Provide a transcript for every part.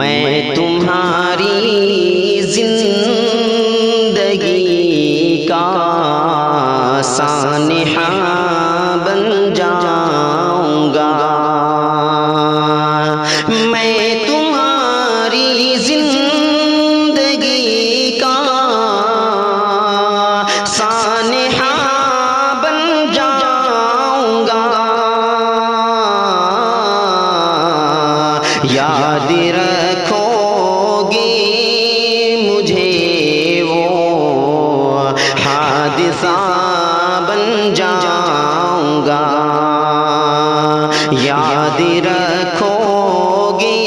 میں تمہاری زندگی کا سانحہ بن جاؤں گا، میں تمہاری زندگی کا سانحہ بن جاؤں گا، یاد رکھو گے مجھے وہ حادثہ بن جاؤں گا، یاد رکھو گے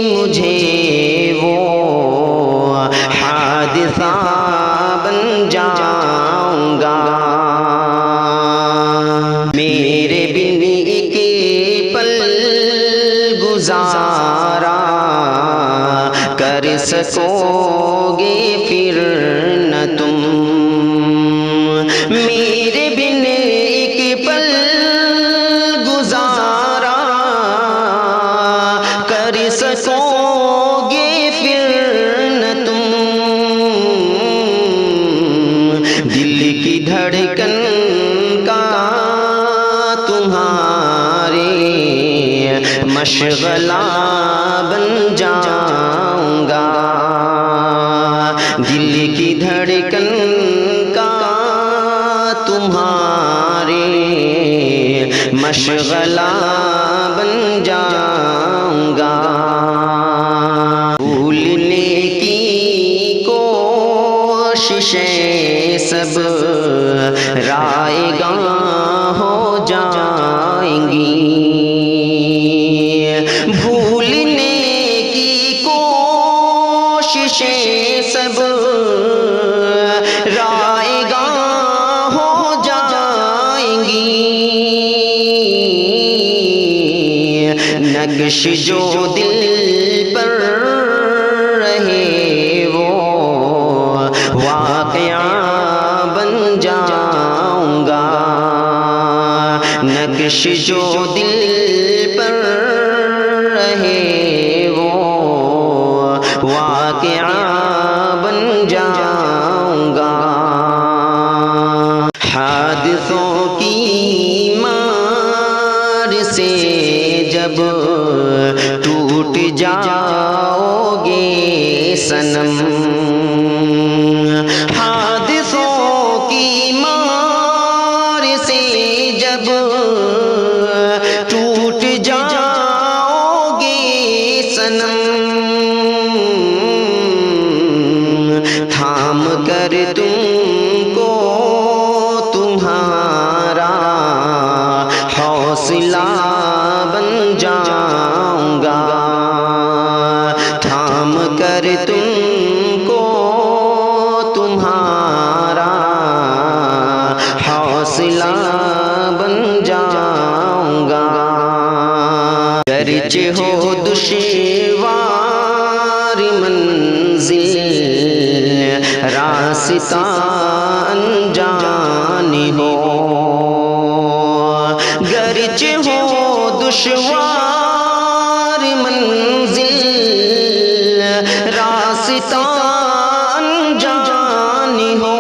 مجھے وہ حادثہ بن جاؤں گا، میرے بن ایک پل گزارا کر سکو گے پھر نہ تم، میرے بن ایک پل گزارا کر سکو گے پھر نہ تم، دل کی دھڑکن کا تمہارے مشغلہ بن جاؤں گا، دل کی دھڑکن کا تمہارے مشغلہ بن جاؤں گا، بھولنے کی کوششیں سب رائیگاں ہو جائیں گی، بھولنے کی کوششیں سب رائیگاں ہو جائیں گی، نقش جو دل پر رہے وہ واقعہ بن جاؤں گا، نقش جو دل پر رہے وہ واقعہ بن جاؤں گا، حادثوں کی مار سے جب ٹوٹ جاؤ گے صنم، حادثوں کی مار سے جب ٹوٹ جاؤ گے صنم، تھام کر تم کو تمہارا حوصلہ بن جاؤں گا، تھام کر تم کو تمہارا حوصلہ بن جاؤں گا، گرچہ ہو دشوار منزل راستہ انجان ہو، گرچہ ہو دشوار منزل راستہ انجان ہو،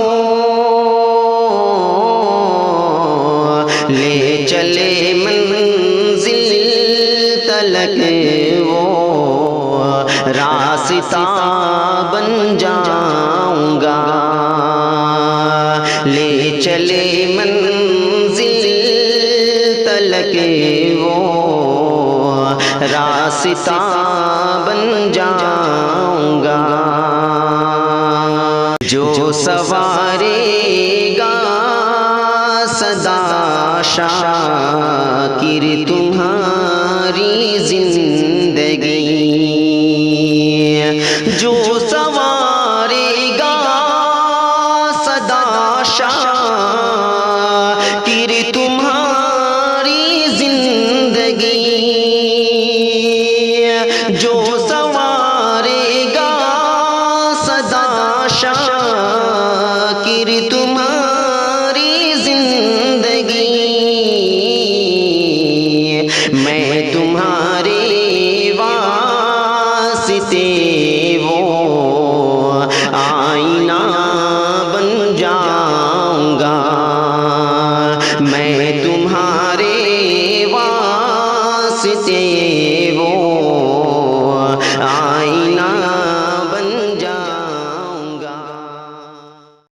لے چلے منزل تلک وہ راستہ بن جاؤں گا، لے چلے منزل تلک وہ راستہ بن جاؤں گا، جو سوارے گا سدا شاکر تمہاری زندگی، جو سوارے گا سدا شاکر تمہاری زندگی، جو سوارے گا سدا شاکر تمہاری زندگی، میں تمہارے سے